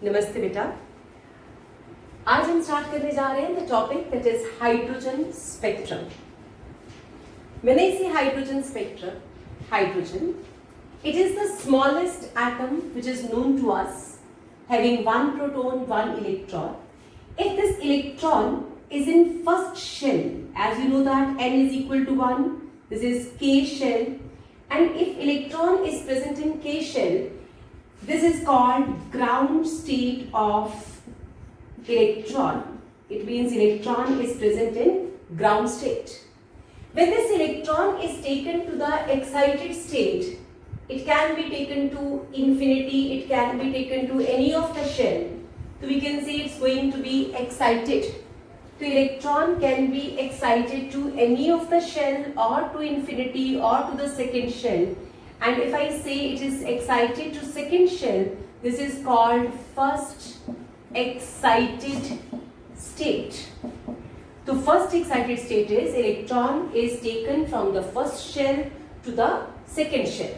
नमस्ते बेटा। आज हम स्टार्ट करने जा रहे हैं the topic that is hydrogen spectrum. When I say hydrogen spectrum, hydrogen, it is the smallest atom which is known to us, having one proton, one electron. If this electron is in first shell, as you know that n is equal to 1, this is k shell, and if electron is present in k shell, this is called ground state of electron. It means electron is present in ground state. When this electron is taken to the excited state, it can be taken to infinity, it can be taken to any of the shell. So we can say it's going to be excited. The electron can be excited to any of the shell or to infinity or to the second shell. And if I say it is excited to second shell, this is called first excited state. The first excited state is electron is taken from the first shell to the second shell,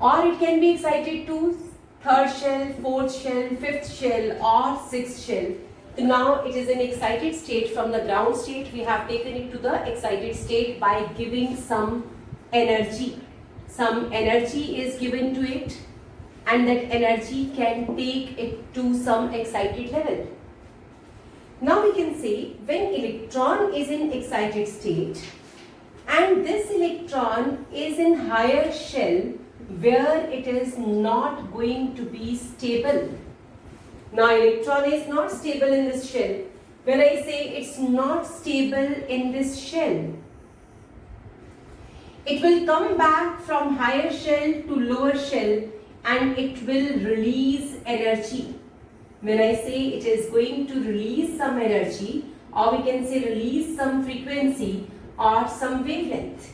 or it can be excited to third shell, fourth shell, fifth shell or sixth shell. So now it is an excited state. From the ground state we have taken it to the excited state by giving some energy. Some energy is given to it, and that energy can take it to some excited level. Now we can say when electron is in excited state and this electron is in higher shell where it is not going to be stable. Now electron is not stable in this shell. When I say it's not stable in this shell, it will come back from higher shell to lower shell and it will release energy. When I say it is going to release some energy, or we can say release some frequency or some wavelength.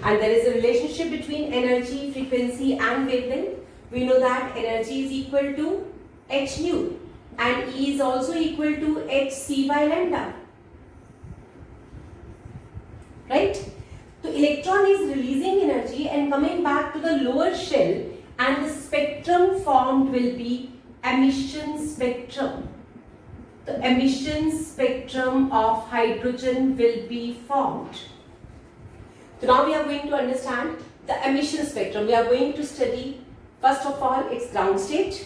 And there is a relationship between energy, frequency and wavelength. We know that energy is equal to h nu and E is also equal to hc by lambda. Right? So electron is releasing energy and coming back to the lower shell, and the spectrum formed will be emission spectrum. The emission spectrum of hydrogen will be formed. So now we are going to understand the emission spectrum. We are going to study first of all its ground state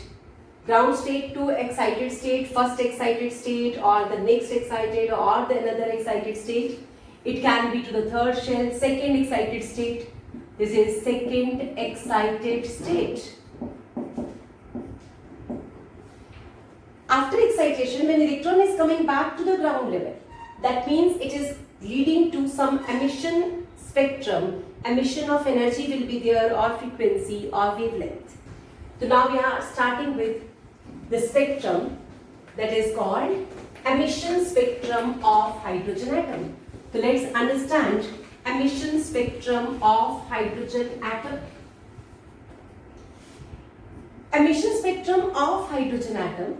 to excited state, first excited state or the next excited or the another excited state. It can be to the third shell, second excited state. This is second excited state. After excitation, when electron is coming back to the ground level, that means it is leading to some emission spectrum. Emission of energy will be there, or frequency or wavelength. So now we are starting with the spectrum that is called emission spectrum of hydrogen atom. So let's understand emission spectrum of hydrogen atom. Emission spectrum of hydrogen atom.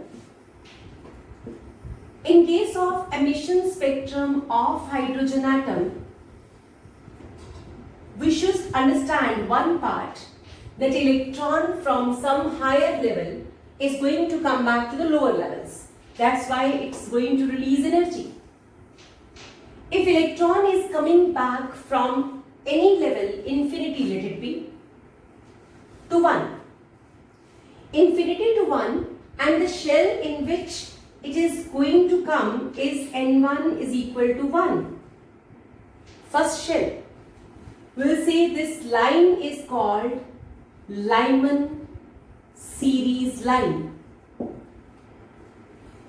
In case of emission spectrum of hydrogen atom, we should understand one part, that electron from some higher level is going to come back to the lower levels. That's why it's going to release energy. If electron is coming back from any level, infinity let it be, to 1, infinity to 1, and the shell in which it is going to come is n1 is equal to 1. First shell. We'll say this line is called Lyman series line.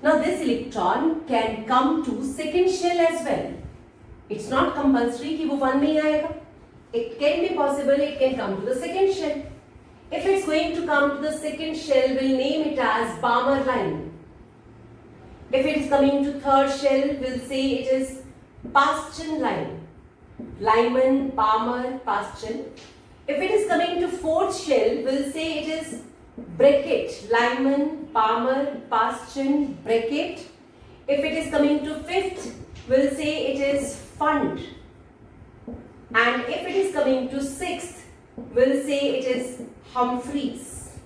Now this electron can come to second shell as well. It's not compulsory कि वो 1 में ही आएगा. It can be possible it can come to the second shell. If it's going to come to the second shell, we'll name it as Balmer line. If it is coming to third shell, we'll say it is Paschen line. Lyman, Balmer, Paschen. If it is coming to fourth shell, we'll say it is Brackett. Lyman, Balmer, Paschen, Brackett. If it is coming to fifth, we'll say it is Fund. And if it is coming to sixth, we'll say it is Humphreys.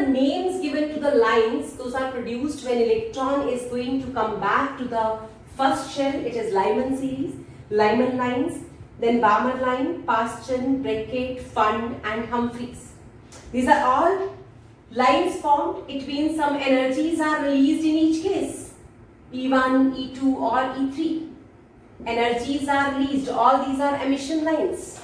the names given to the lines. Those are produced when electron is going to come back to the first shell. It is Lyman series, Lyman lines, then Balmer line, Paschen, Beckett, Fund and Humphreys. These are all lines formed. It means some energies are released in each case. E1, E2 or E3. Energies are released. All these are emission lines.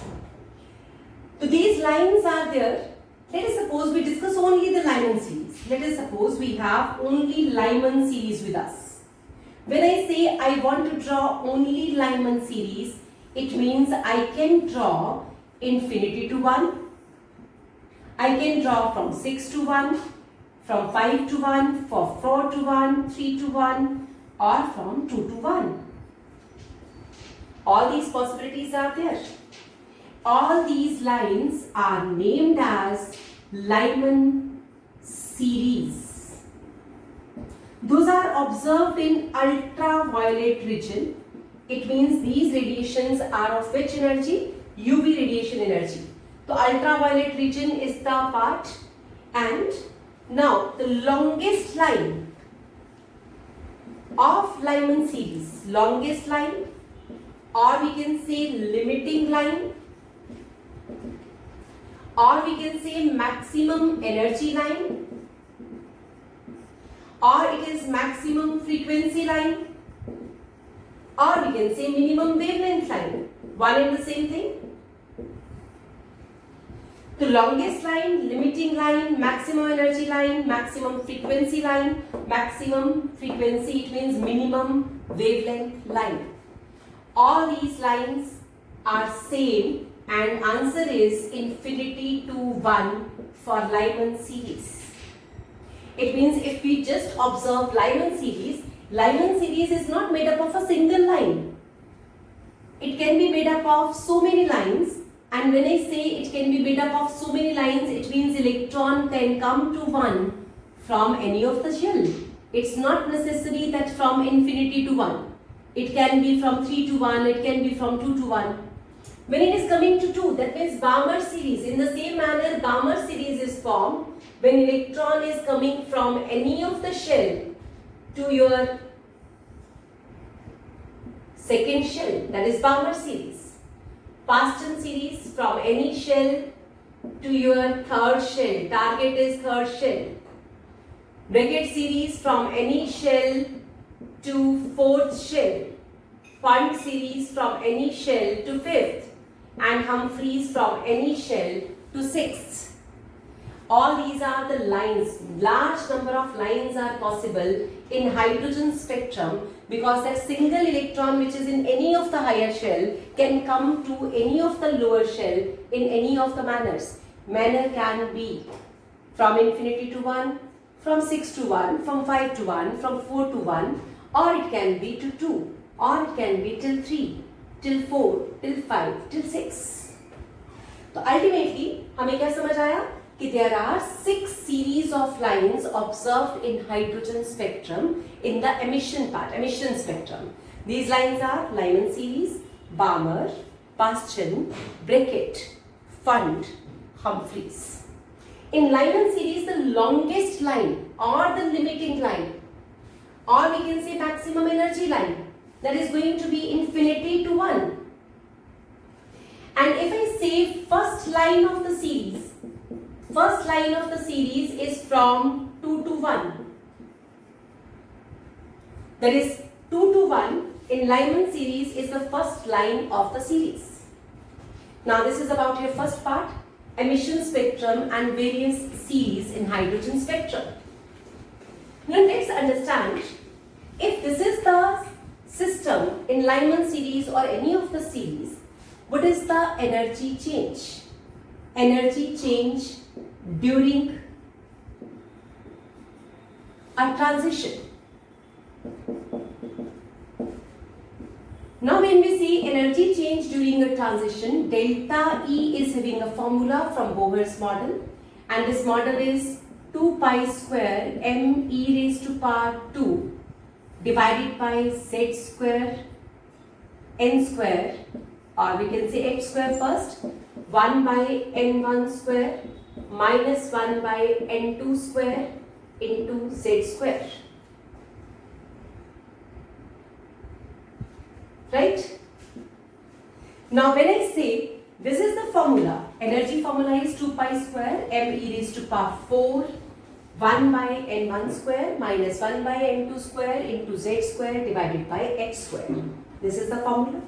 So these lines are there. Let us suppose we discuss only the Lyman series. Let us suppose we have only Lyman series with us. When I say I want to draw only Lyman series, it means I can draw infinity to 1. I can draw from 6 to 1, from 5 to 1, from 4 to 1, 3 to 1 or from 2 to 1. All these possibilities are there. All these lines are named as Lyman series. Those are observed in ultraviolet region. It means these radiations are of which energy? UV radiation energy. So ultraviolet region is the part, and now the longest line of Lyman series, longest line, or we can say limiting line, or we can say maximum energy line, or it is maximum frequency line, or we can say minimum wavelength line. One and the same thing. The longest line, limiting line, maximum energy line, maximum frequency line, maximum frequency, it means minimum wavelength line. All these lines are same, and answer is infinity to 1 for Lyman series. It means if we just observe Lyman series is not made up of a single line. It can be made up of so many lines, and when I say it can be made up of so many lines, it means electron can come to 1 from any of the shell. It's not necessary that from infinity to 1. It can be from 3 to 1, it can be from 2 to 1. When it is coming to 2, that means Balmer series. In the same manner, Balmer series is formed when electron is coming from any of the shell to your second shell, that is Balmer series. Paschen series from any shell to your third shell, target is third shell. Beckett series from any shell to fourth shell. Fund series from any shell to fifth, and Humphreys from any shell to sixth. All these are the lines. Large number of lines are possible in hydrogen spectrum because that single electron which is in any of the higher shell can come to any of the lower shell in any of the manners. Manner can be from infinity to 1, from 6 to 1, from 5 to 1, from 4 to 1, or it can be to 2, or it can be till 3, till 4, till 5, till 6. So ultimately, हमें क्या समझ आया कि there are 6 series of lines observed in hydrogen spectrum in the emission part, emission spectrum. These lines are Lyman series, Balmer, Paschen, Beckett, Fund, Humphreys. In Lyman series, the longest line or the limiting line, or we can say maximum energy line, that is going to be infinity to 1. And if I say first line of the series is from 2 to 1. That is 2 to 1 in Lyman series is the first line of the series. Now this is about your first part, emission spectrum and various series in hydrogen spectrum. Now let's understand, if this is the system in Lyman series or any of the series, what is the energy change? Energy change during a transition. Now when we see energy change during a transition, delta E is having a formula from Bohr's model, and this model is 2 pi square m e raised to power 2 divided by z square n square, or we can say x square first, 1 by n1 square minus 1 by n2 square into z square. Right? Now when I say this is the formula, energy formula is 2 pi square m e raised to power 4 1 by n1 square minus 1 by n2 square into z square divided by x square. This is the formula.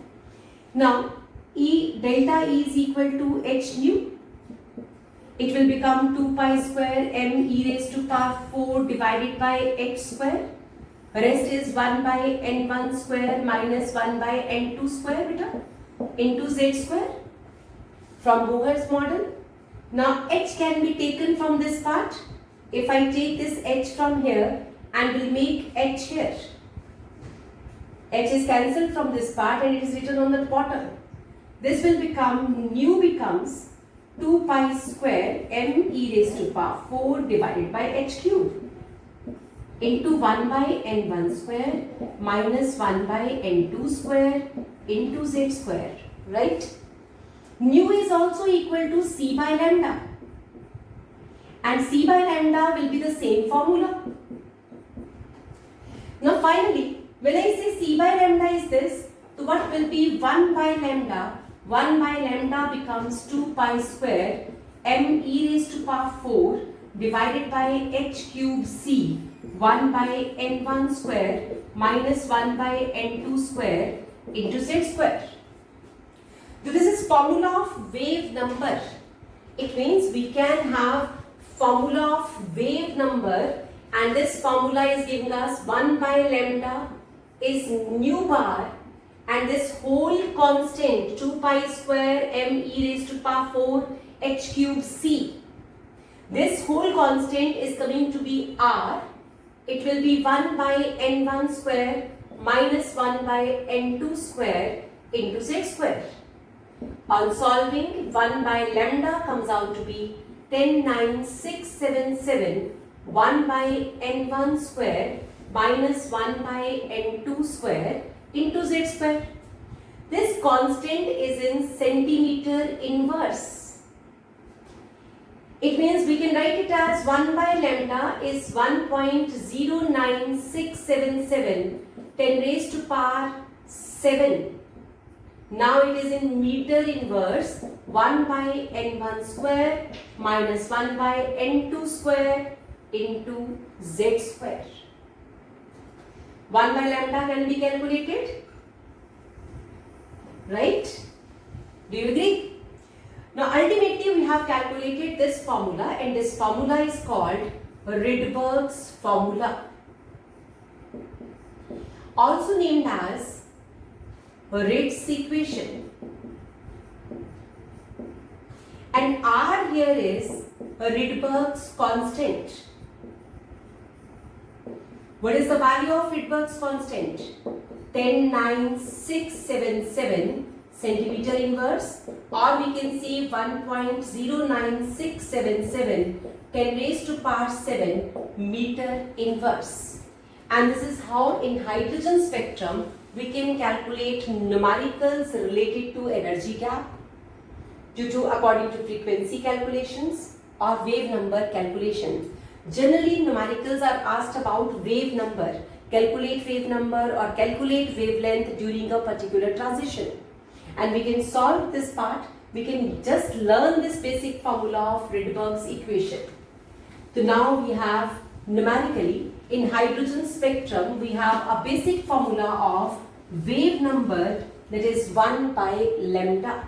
Now delta E is equal to h nu. It will become 2 pi square m e raised to power 4 divided by x square. Rest is 1 by n1 square minus 1 by n2 square beta into z square from Bohr's model. Now h can be taken from this part. If I take this h from here and will make h here, h is cancelled from this part and it is written on the bottom. This will become, nu becomes 2 pi square m e raised to power 4 divided by h cube into 1 by n1 square minus 1 by n2 square into z square, right? Nu is also equal to c by lambda, and c by lambda will be the same formula. Now finally, when I say c by lambda is this, so what will be 1 by lambda? 1 by lambda becomes 2 pi square m e raised to power 4 divided by h cube c 1 by n1 square minus 1 by n2 square into z square. So this is formula of wave number. It means we can have formula of wave number, and this formula is giving us 1 by lambda is nu bar, and this whole constant 2 pi square m e raised to power 4 h cube c. This whole constant is coming to be r. It will be 1 by n1 square minus 1 by n2 square into z square. On solving, 1 by lambda comes out to be 10,9,677 1 by n1 square minus 1 by n2 square into z square. This constant is in centimeter inverse. It means we can write it as 1 by lambda is 1.09677 10 raised to power 7. Now it is in meter inverse 1 by n1 square minus 1 by n2 square into z square. 1 by lambda can be calculated, right? Do you agree? Now ultimately we have calculated this formula, and this formula is called Rydberg's formula, also named as Ryd's equation. And R here is Rydberg's constant. What is the value of Rydberg's constant? 10,9,677 centimeter inverse, or we can say 1.09677 10 raised to power 7 meter inverse. And this is how in hydrogen spectrum we can calculate numericals related to energy gap due to according to frequency calculations or wave number calculations. Generally numericals are asked about wave number, calculate wave number or calculate wavelength during a particular transition. And we can solve this part. We can just learn this basic formula of Rydberg's equation. So now we have numerically in hydrogen spectrum we have a basic formula of wave number, that is 1 by lambda.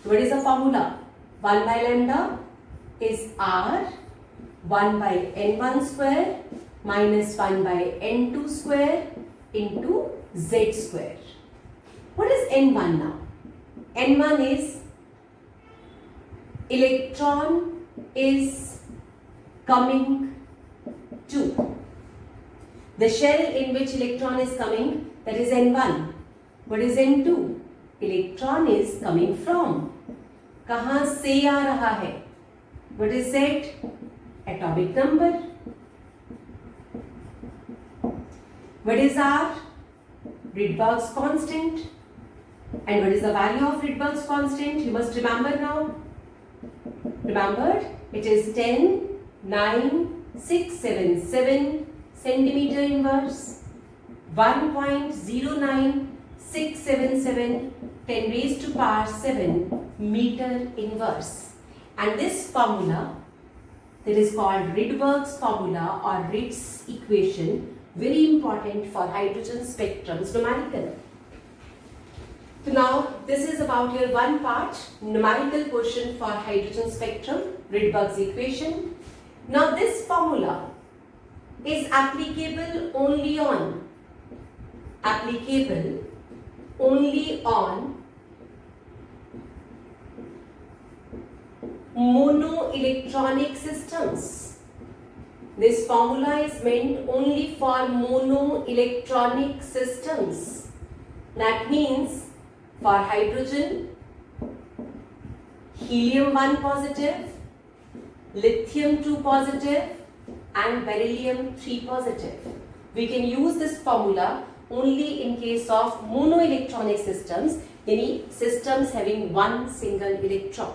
So what is the formula? 1 by lambda is r 1 by n1 square minus 1 by n2 square into z square. What is n1 now? n1 is electron is coming to the shell in which electron is coming, that is n1. What is n2? Electron is coming from. कहाँ से आ रहा है? What is Z? Atomic number. What is R? Rydberg's constant. And what is the value of Rydberg's constant? You must remember now. Remember, it is 10, 9, 6, 7, 7 centimeter inverse, 1.09677 10 raised to power 7 meter inverse. And this formula that is called Rydberg's formula or Ritz equation, very important for hydrogen spectrums numerical. So now this is about your one part numerical portion for hydrogen spectrum, Rydberg's equation. Now this formula is applicable only on monoelectronic systems. This formula is meant only for monoelectronic systems. That means for hydrogen, helium 1 positive, lithium 2 positive and beryllium 3 positive. We can use this formula only in case of monoelectronic systems, any systems having one single electron.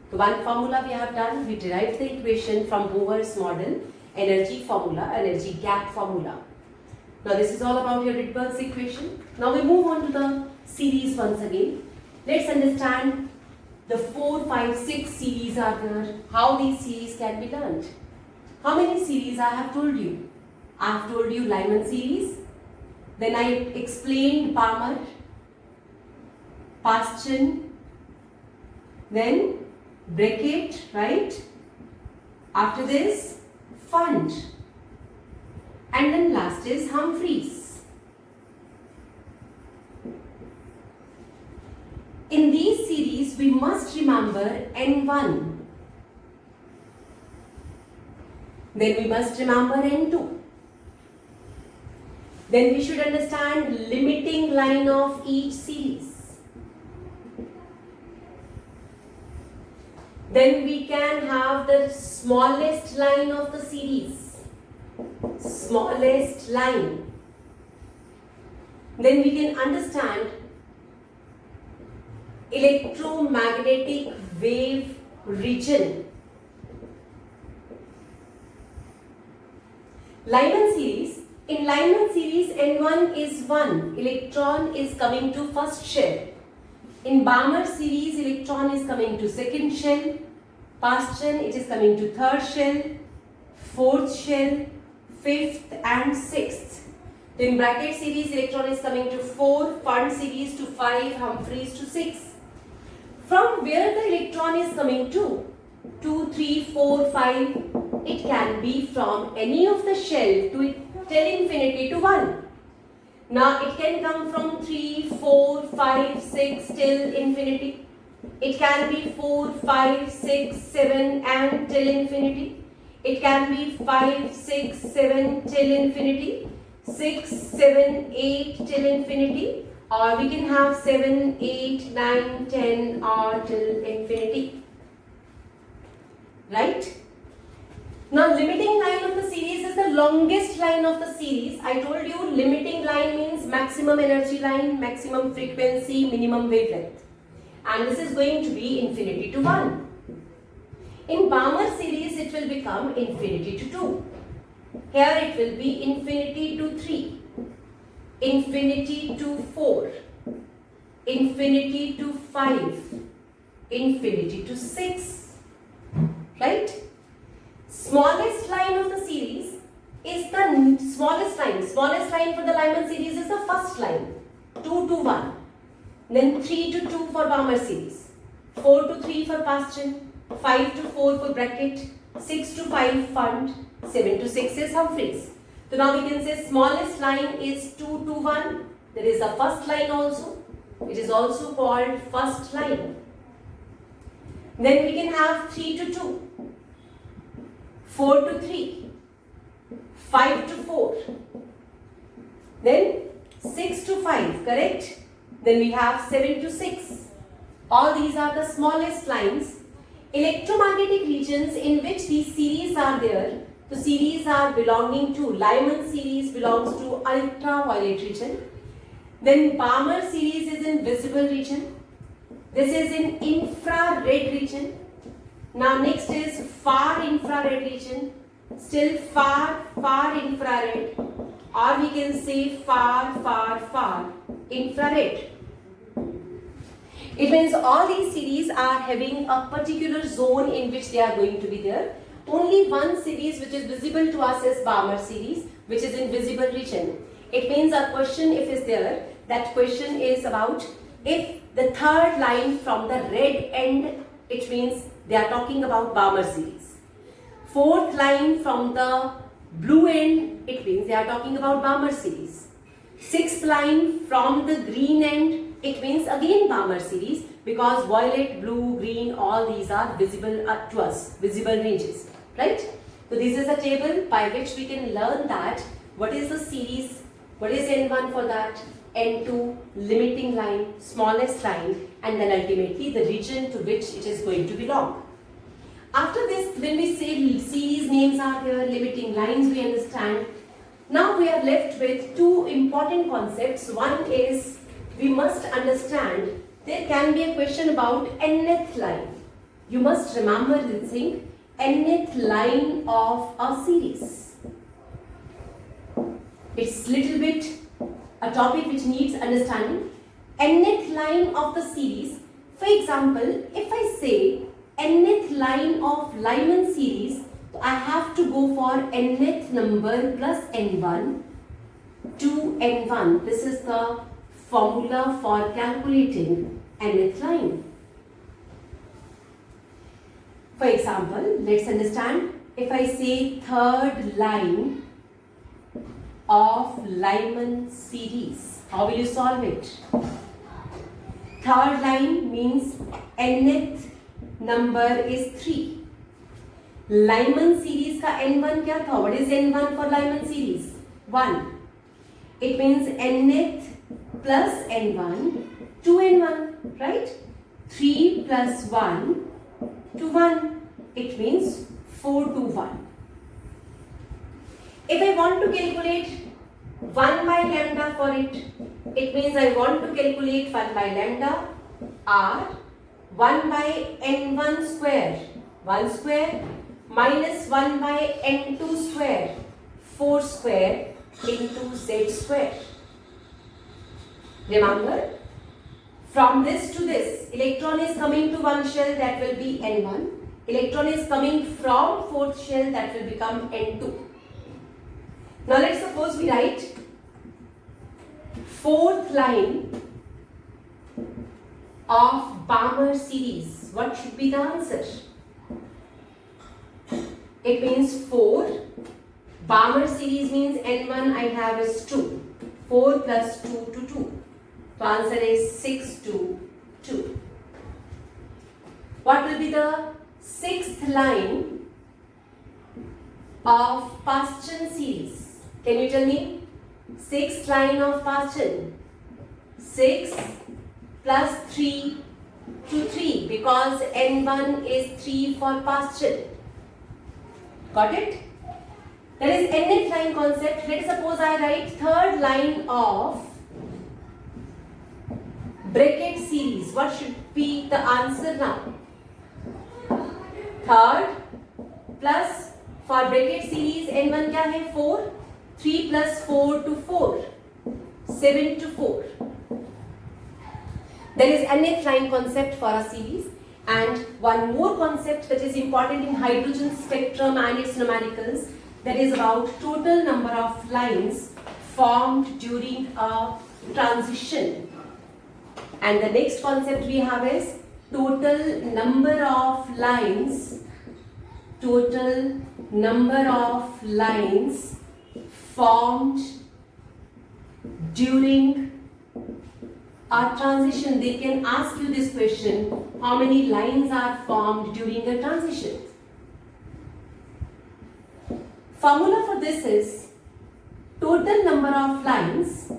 So one formula we have done, we derived the equation from Bohr's model, energy formula, energy gap formula. Now this is all about your Rydberg's equation. Now we move on to the series once again. Let's understand the 4, 5, 6 series are there, how these series can be learned. How many series I have told you? I have told you Lyman series, then I explained Balmer, Paschen, then Brackett, right? After this, Pfund, and then last is Humphreys. In these series, we must remember N1. Then we must remember N2. Then we should understand limiting line of each series. Then we can have the smallest line of the series. Smallest line. Then we can understand electromagnetic wave region. Lyman series. In Lyman series, N1 is 1. Electron is coming to first shell. In Balmer series, electron is coming to second shell. Paschen, it is coming to third shell, fourth shell, fifth and sixth. In Brackett series, electron is coming to 4, Pfund series to 5, Humphreys to 6. From where the electron is coming to? 2, 3, 4, 5. It can be from any of the shell to till infinity to 1. Now it can come from 3, 4, 5, 6 till infinity. It can be 4, 5, 6, 7 and till infinity. It can be 5, 6, 7 till infinity. 6, 7, 8 till infinity. Or we can have 7, 8, 9, 10 or till infinity. Right? Now limiting line of the series is the longest line of the series. I told you limiting line means maximum energy line, maximum frequency, minimum wavelength. And this is going to be infinity to 1. In Balmer series it will become infinity to 2. Here it will be infinity to 3, infinity to 4, infinity to 5, infinity to 6. Right? Smallest line of the series is the smallest line. Smallest line for the Lyman series is the first line, 2 to 1. Then 3 to 2 for Balmer series, 4 to 3 for Paschen, 5 to 4 for Brackett, 6 to 5 Pfund, 7 to 6 is Humphreys. So now we can say smallest line is 2 to 1. There is a first line also. It is also called first line. Then we can have 3 to 2. 4 to 3, 5 to 4, then 6 to 5, correct? Then we have 7 to 6. All these are the smallest lines. Electromagnetic regions in which these series are there, the series are belonging to, Lyman series belongs to ultraviolet region. Then Balmer series is in visible region. This is in infrared region. Now next is far infrared region, still far infrared, or we can say far infrared. It means all these series are having a particular zone in which they are going to be there. Only one series which is visible to us is Balmer series, which is in visible region. It means a question if is there, that question is about if the third line from the red end, it means they are talking about Balmer series. Fourth line from the blue end, it means they are talking about Balmer series. Sixth line from the green end, it means again Balmer series, because violet, blue, green, all these are visible to us, visible ranges, right? So this is a table by which we can learn that what is the series, what is N1 for that, N2, limiting line, smallest line, and then ultimately the region to which it is going to belong. After this, when we say series names are there, limiting lines we understand. Now we are left with two important concepts. One is we must understand there can be a question about nth line. You must remember this thing, nth line of a series. It's little bit a topic which needs understanding. Nth line of the series. For example, if I say nth line of Lyman series, I have to go for nth number plus n1 to n1. This is the formula for calculating nth line. For example, let's understand, if I say third line of Lyman series, how will you solve it? Third line means nth number is 3. Lyman series का n1 क्या था? What is n1 for Lyman series? 1. It means nth plus n1 to n1, right? 3 plus 1 to 1. It means 4 to 1. If I want to calculate 1 by lambda for it, it means I want to calculate 1 by lambda or 1 by n1 square, 1 square minus 1 by n2 square, 4 square into z square. Remember, from this to this, electron is coming to one shell, that will be n1. Electron is coming from fourth shell, that will become n2. Now let's suppose we write fourth line of Balmer series. What should be the answer? It means 4. Balmer series means n1 I have is 2. 4 plus 2 to 2. The answer is 6 to 2. What will be the sixth line of Paschen series? Can you tell me? Sixth line of Paschen. 6 plus 3 to 3, because n1 is 3 for Paschen. Got it? That is nth line concept. Let's suppose I write third line of bracket series. What should be the answer now? Third plus for bracket series n1 क्या है? 4. 3 plus 4 to 4. 7 to 4. There is nth line concept for a series. And one more concept that is important in hydrogen spectrum and its numericals, that is about total number of lines formed during a transition. And the next concept we have is total number of lines formed during a transition. They can ask you this question, how many lines are formed during a transition? Formula for this is total number of lines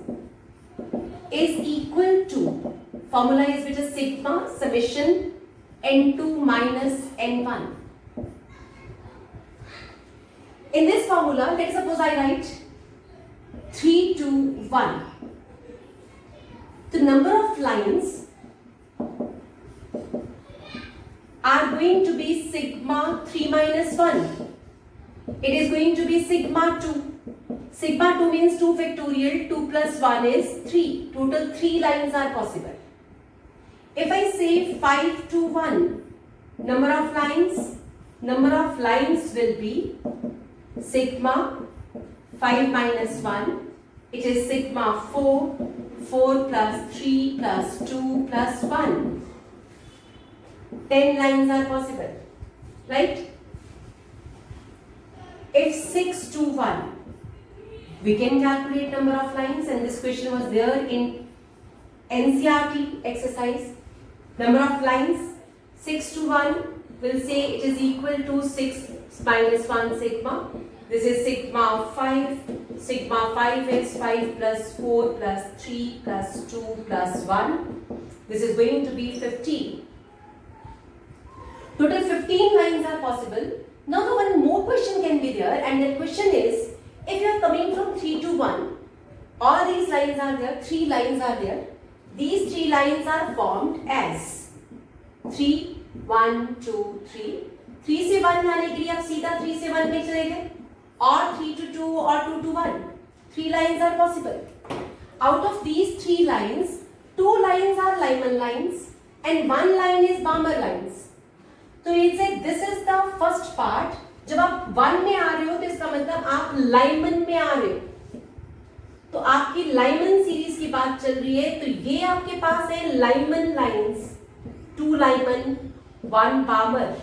is equal to, formula is with a sigma summation n2 minus n1. In this formula, let's suppose I write 3 to 1. The number of lines are going to be sigma 3 minus 1. It is going to be sigma 2. Sigma 2 means 2 factorial, 2 plus 1 is 3. Total 3 lines are possible. If I say 5 to 1, number of lines will be sigma 5 minus 1. It is sigma 4, 4 plus 3 plus 2 plus 1. 10 lines are possible, right? If 6 to 1, we can calculate number of lines, and this question was there in NCERT exercise. Number of lines, 6 to 1, will say it is equal to 6 minus 1 sigma. This is sigma 5. Sigma 5 is 5 plus 4 plus 3 plus 2 plus 1. This is going to be 15. Total 15 lines are possible. Now the one more question can be there, and the question is, if you are coming from 3 to 1, all these lines are there, 3 lines are there. These 3 lines are formed as 3, 1, 2, 3. 3 से 1 लाने के लिए आप सीधा 3 से 1 में चले गए, or 3 to 2 or 2 to 1. 3 lines are possible. Out of these 3 lines, 2 lines are Lyman lines and 1 line is Balmer lines. तो ये से this is the first part. जब आप 1 में आ रहे हो तो इसका मतलब आप लाइमन में आ रहे हो, तो आपकी लाइमन सीरीज की बात चल रही है. तो ये आपके पास है Lyman lines, 2 Lyman 1 बामर.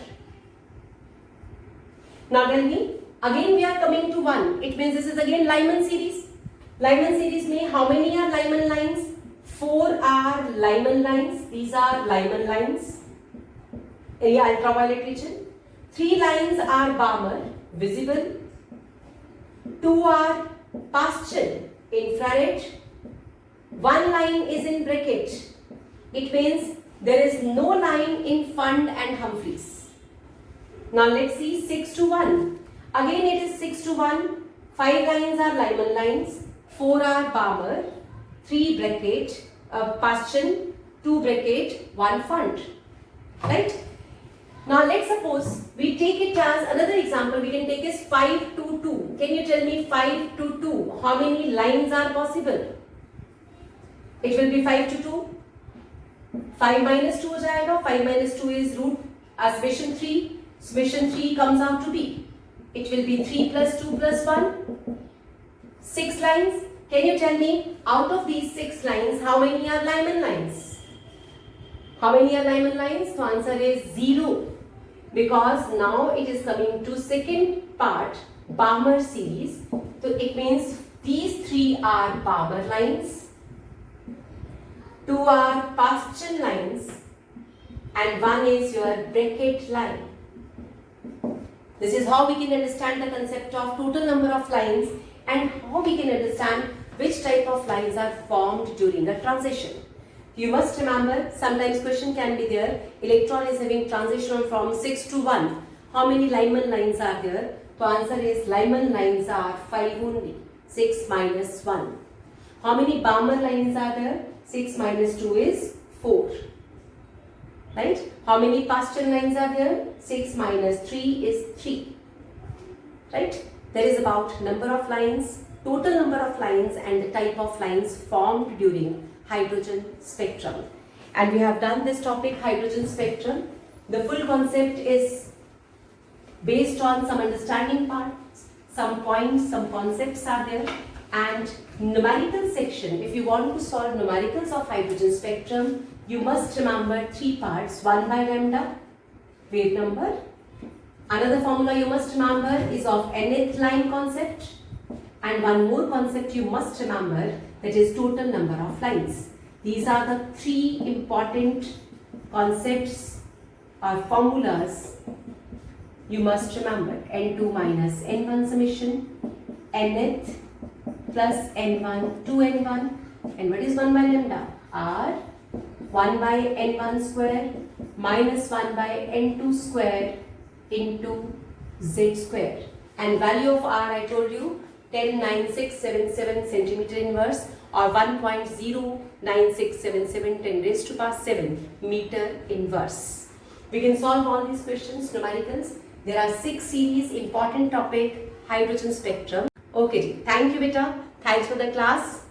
Now tell me, again we are coming to 1. It means this is again Lyman series. Lyman series में how many are Lyman lines? 4 are Lyman lines. These are Lyman lines. ये ultraviolet region. 3 lines are Balmer, visible. 2 are Paschen, infrared. 1 line is in bracket. It means there is no line in Fund and Humphreys. Now let's see 6 to 1. Again it is 6 to 1. 5 lines are Lyman lines. 4 are Balmer. 3 bracket, Paschen, 2 bracket, 1 Fund. Right? Now let's suppose we take it as another example. We can take as 5 to 2. Can you tell me 5 to 2? How many lines are possible? It will be 5 to 2. 5 minus 2 हो जाएगा. 5 minus 2 is root summation 3. Summation 3 comes out to be. It will be 3 plus 2 plus 1. 6 lines. Can you tell me out of these 6 lines how many are Lyman lines? How many are Lyman lines? The answer is 0. Because now it is coming to second part, Balmer series. So it means these 3 are Balmer lines, 2 are Paschen lines, and 1 is your bracket line. This is how we can understand the concept of total number of lines and how we can understand which type of lines are formed during a transition. You must remember, sometimes question can be there, electron is having transition from 6 to 1. How many Lyman lines are there? The answer is Lyman lines are 5 only. 6 minus 1. How many Balmer lines are there? 6 minus 2 is 4. Right? How many Paschen lines are there? 6 minus 3 is 3. Right? There is about number of lines, total number of lines and the type of lines formed during hydrogen spectrum. And we have done this topic, hydrogen spectrum. The full concept is based on some understanding parts, some points, some concepts are there, and numerical section. If you want to solve numericals of hydrogen spectrum, you must remember 3 parts. 1 by lambda, wave number. Another formula you must remember is of nth line concept. And one more concept you must remember, that is total number of lines. These are the 3 important concepts or formulas you must remember. N2 minus N1 summation, nth plus N1 to N1. And what is 1 by lambda? R 1 by N1 square minus 1 by N2 square into Z square. And value of R I told you 109677 centimeter inverse or 1.09677 10 raised to power 7 meter inverse. We can solve all these questions, numericals. There are 6 series, important topic, hydrogen spectrum. Okay ji, thank you beta. Thanks for the class.